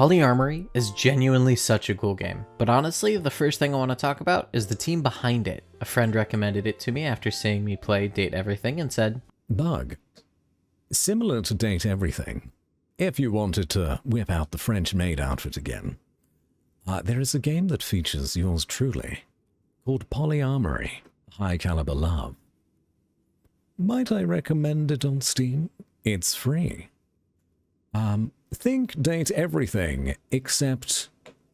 Polyarmory is genuinely such a cool game, but honestly, the first thing I want to talk about is the team behind it. A friend recommended it to me after seeing me play Date Everything and said, Bug. Similar to Date Everything, if you wanted to whip out the French maid outfit again, there is a game that features yours truly, called Polyarmory, High Caliber Love. Might I recommend it on Steam? It's free. Think Date Everything, except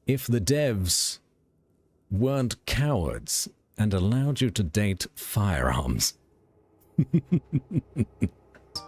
if the devs weren't cowards and allowed you to date firearms.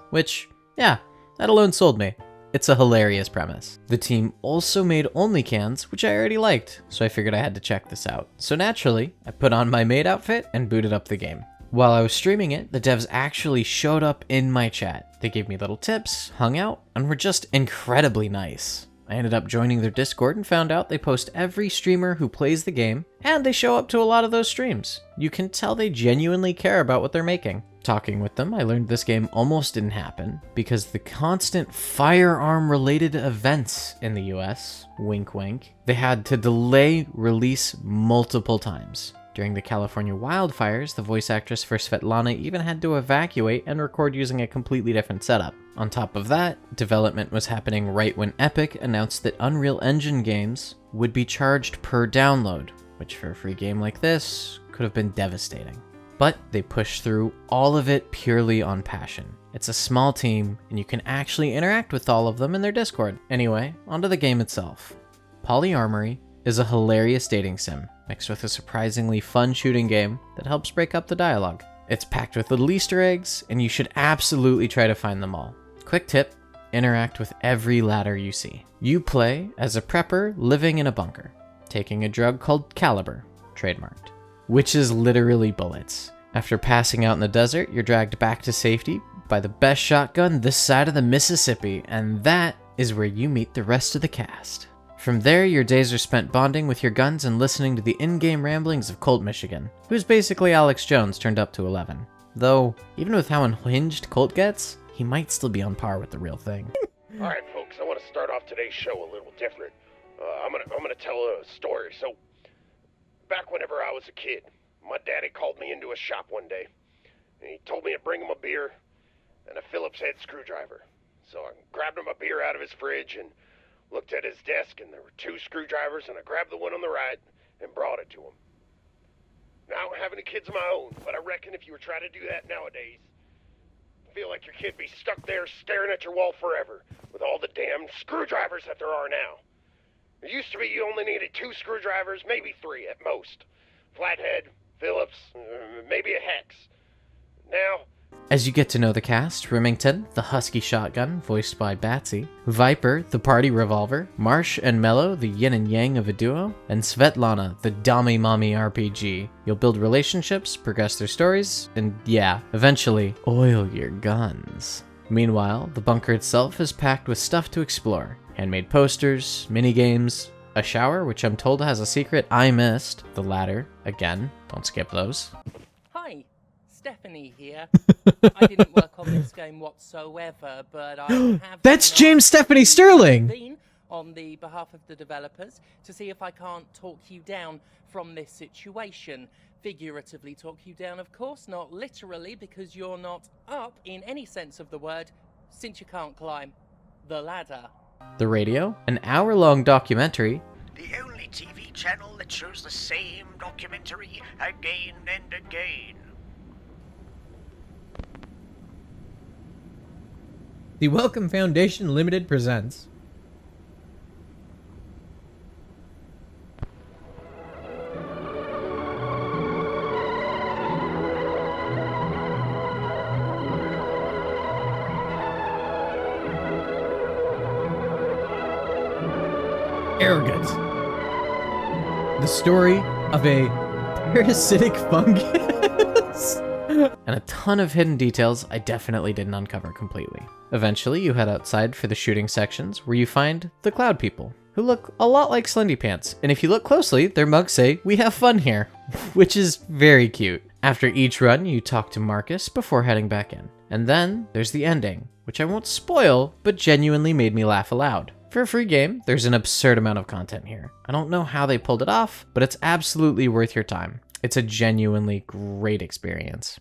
which, yeah, that alone sold me. It's a hilarious premise. The team also made OnlyCans, which I already liked, so I figured I had to check this out. So naturally, I put on my maid outfit and booted up the game. While I was streaming it, the devs actually showed up in my chat. They gave me little tips, hung out, and were just incredibly nice. I ended up joining their Discord and found out they post every streamer who plays the game, and they show up to a lot of those streams. You can tell they genuinely care about what they're making. Talking with them, I learned this game almost didn't happen because the constant firearm-related events in the US, wink wink, they had to delay release multiple times. During the California wildfires, the voice actress for Svetlana even had to evacuate and record using a completely different setup. On top of that, development was happening right when Epic announced that Unreal Engine games would be charged per download, which for a free game like this could have been devastating. But they pushed through all of it purely on passion. It's a small team, and you can actually interact with all of them in their Discord. Anyway, onto the game itself. Polyarmory is a hilarious dating sim, mixed with a surprisingly fun shooting game that helps break up the dialogue. It's packed with little Easter eggs, and you should absolutely try to find them all. Quick tip, interact with every ladder you see. You play as a prepper living in a bunker, taking a drug called Caliber, trademarked, which is literally bullets. After passing out in the desert, you're dragged back to safety by the best shotgun this side of the Mississippi, and that is where you meet the rest of the cast. From there, your days are spent bonding with your guns and listening to the in-game ramblings of Colt Michigan, who's basically Alex Jones turned up to 11. Though, even with how unhinged Colt gets, he might still be on par with the real thing. Alright folks, I want to start off today's show a little different. I'm gonna tell a story. So, back whenever I was a kid, my daddy called me into a shop one day, and he told me to bring him a beer and a Phillips head screwdriver. So I grabbed him a beer out of his fridge and looked at his desk, and there were 2 screwdrivers, and I grabbed the one on the right and brought it to him. Now, I don't have any kids of my own, but I reckon if you were trying to do that nowadays, I feel like your kid be stuck there staring at your wall forever with all the damn screwdrivers that there are now. It used to be you only needed 2 screwdrivers, maybe 3 at most. Flathead, Phillips, maybe a hex. Now, as you get to know the cast, Remington, the husky shotgun, voiced by Batsy, Viper, the party revolver, Marsh and Mello, the yin and yang of a duo, and Svetlana, the dummy mommy RPG. You'll build relationships, progress their stories, and yeah, eventually, oil your guns. Meanwhile, the bunker itself is packed with stuff to explore. Handmade posters, minigames, a shower, which I'm told has a secret I missed, the ladder, again, don't skip those. Hi, Stephanie here. I didn't work on this game whatsoever, but I have... That's James Stephanie Sterling! ...on the behalf of the developers to see if I can't talk you down from this situation. Figuratively talk you down, of course, not literally, because you're not up in any sense of the word, since you can't climb the ladder. The Radio, an hour-long documentary. The only TV channel that shows the same documentary again and again. The Welcome Foundation Limited presents Arrogant. The story of a parasitic fungus. And a ton of hidden details I definitely didn't uncover completely. Eventually, you head outside for the shooting sections, where you find the Cloud People, who look a lot like Slendy Pants, and if you look closely, their mugs say, "We have fun here," which is very cute. After each run, you talk to Marcus before heading back in. And then, there's the ending, which I won't spoil, but genuinely made me laugh aloud. For a free game, there's an absurd amount of content here. I don't know how they pulled it off, but it's absolutely worth your time. It's a genuinely great experience.